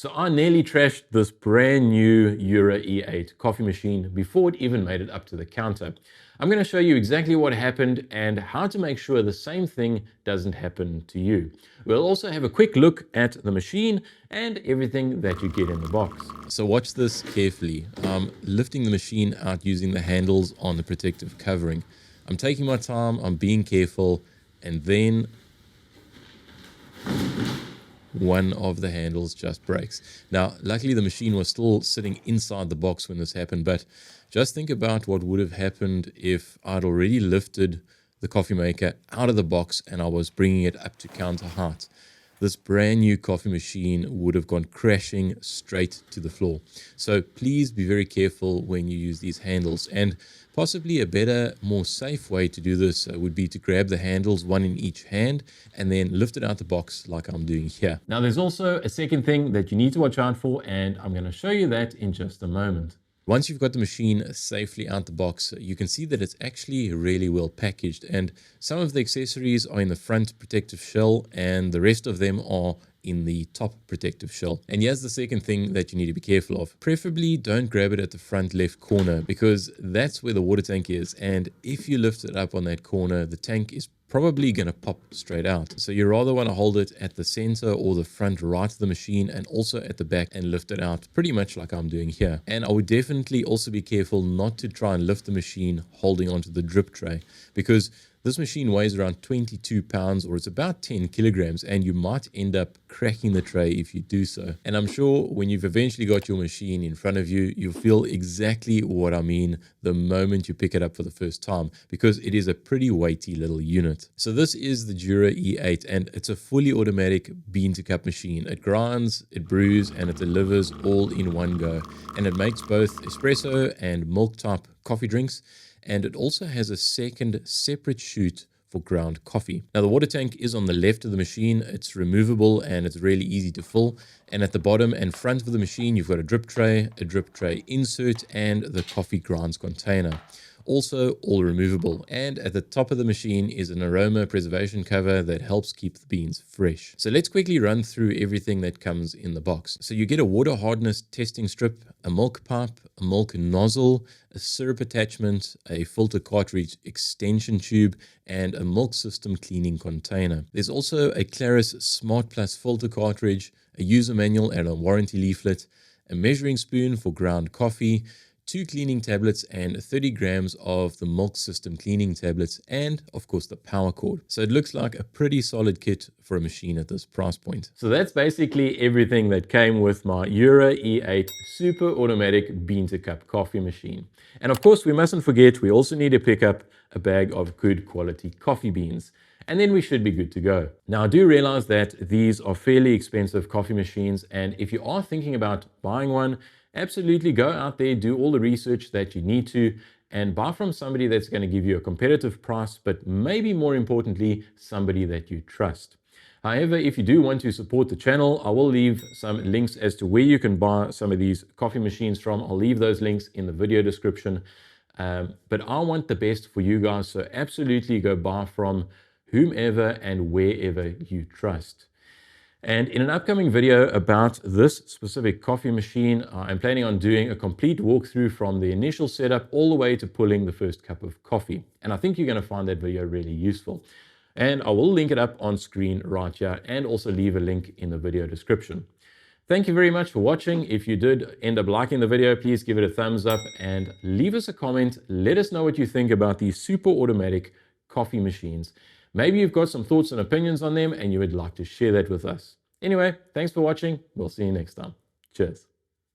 So I nearly trashed this brand new Jura E8 coffee machine before it even made it up to the counter. I'm going to show you exactly what happened and how to make sure the same thing doesn't happen to you. We'll also have a quick look at the machine and everything that you get in the box. So watch this carefully. I'm lifting the machine out using the handles on the protective covering. I'm taking my time, I'm being careful, and then one of the handles just breaks. Now, luckily the machine was still sitting inside the box when this happened, but just think about what would have happened if I'd already lifted the coffee maker out of the box and I was bringing it up to counter height. This brand new coffee machine would have gone crashing straight to the floor. So please be very careful when you use these handles, and possibly a better, more safe way to do this would be to grab the handles, one in each hand, and then lift it out the box like I'm doing here. Now there's also a second thing that you need to watch out for, and I'm going to show you that in just a moment. Once you've got the machine safely out the box, you can see that it's actually really well packaged, and some of the accessories are in the front protective shell and the rest of them are in the top protective shell. And here's the second thing that you need to be careful of. Preferably don't grab it at the front left corner, because that's where the water tank is, and if you lift it up on that corner, the tank is probably going to pop straight out. So you rather want to hold it at the center or the front right of the machine, and also at the back, and lift it out pretty much like I'm doing here. And I would definitely also be careful not to try and lift the machine holding onto the drip tray, because this machine weighs around 22 pounds, or it's about 10 kilograms, and you might end up cracking the tray if you do so. And I'm sure when you've eventually got your machine in front of you, you'll feel exactly what I mean the moment you pick it up for the first time, because it is a pretty weighty little unit. So this is the Jura E8, and it's a fully automatic bean to cup machine. It grinds, it brews, and it delivers all in one go. And it makes both espresso and milk type coffee drinks. And it also has a second separate chute for ground coffee. Now the water tank is on the left of the machine. It's removable and it's really easy to fill. And at the bottom and front of the machine, you've got a drip tray insert, and the coffee grinds container. Also all removable. And at the top of the machine is an aroma preservation cover that helps keep the beans fresh. So let's quickly run through everything that comes in the box. So you get a water hardness testing strip, a milk pipe, a milk nozzle, a syrup attachment, a filter cartridge extension tube, and a milk system cleaning container. There's also a Claris Smart Plus filter cartridge, a user manual and a warranty leaflet, a measuring spoon for ground coffee, 2 cleaning tablets, and 30 grams of the milk system cleaning tablets, and of course the power cord. So it looks like a pretty solid kit for a machine at this price point. So that's basically everything that came with my Jura E8 super automatic bean to cup coffee machine. And of course we mustn't forget, we also need to pick up a bag of good quality coffee beans. And then we should be good to go. Now I do realize that these are fairly expensive coffee machines, and if you are thinking about buying one, absolutely go out there, do all the research that you need to, and buy from somebody that's going to give you a competitive price, but maybe more importantly, somebody that you trust. However, if you do want to support the channel, I will leave some links as to where you can buy some of these coffee machines from. I'll leave those links in the video description. But I want the best for you guys, so absolutely go buy from whomever and wherever you trust. And in an upcoming video about this specific coffee machine, I'm planning on doing a complete walkthrough from the initial setup all the way to pulling the first cup of coffee. And I think you're going to find that video really useful. And I will link it up on screen right here, and also leave a link in the video description. Thank you very much for watching. If you did end up liking the video, please give it a thumbs up and leave us a comment. Let us know what you think about these super automatic coffee machines. Maybe you've got some thoughts and opinions on them and you would like to share that with us. Anyway, thanks for watching. We'll see you next time. Cheers.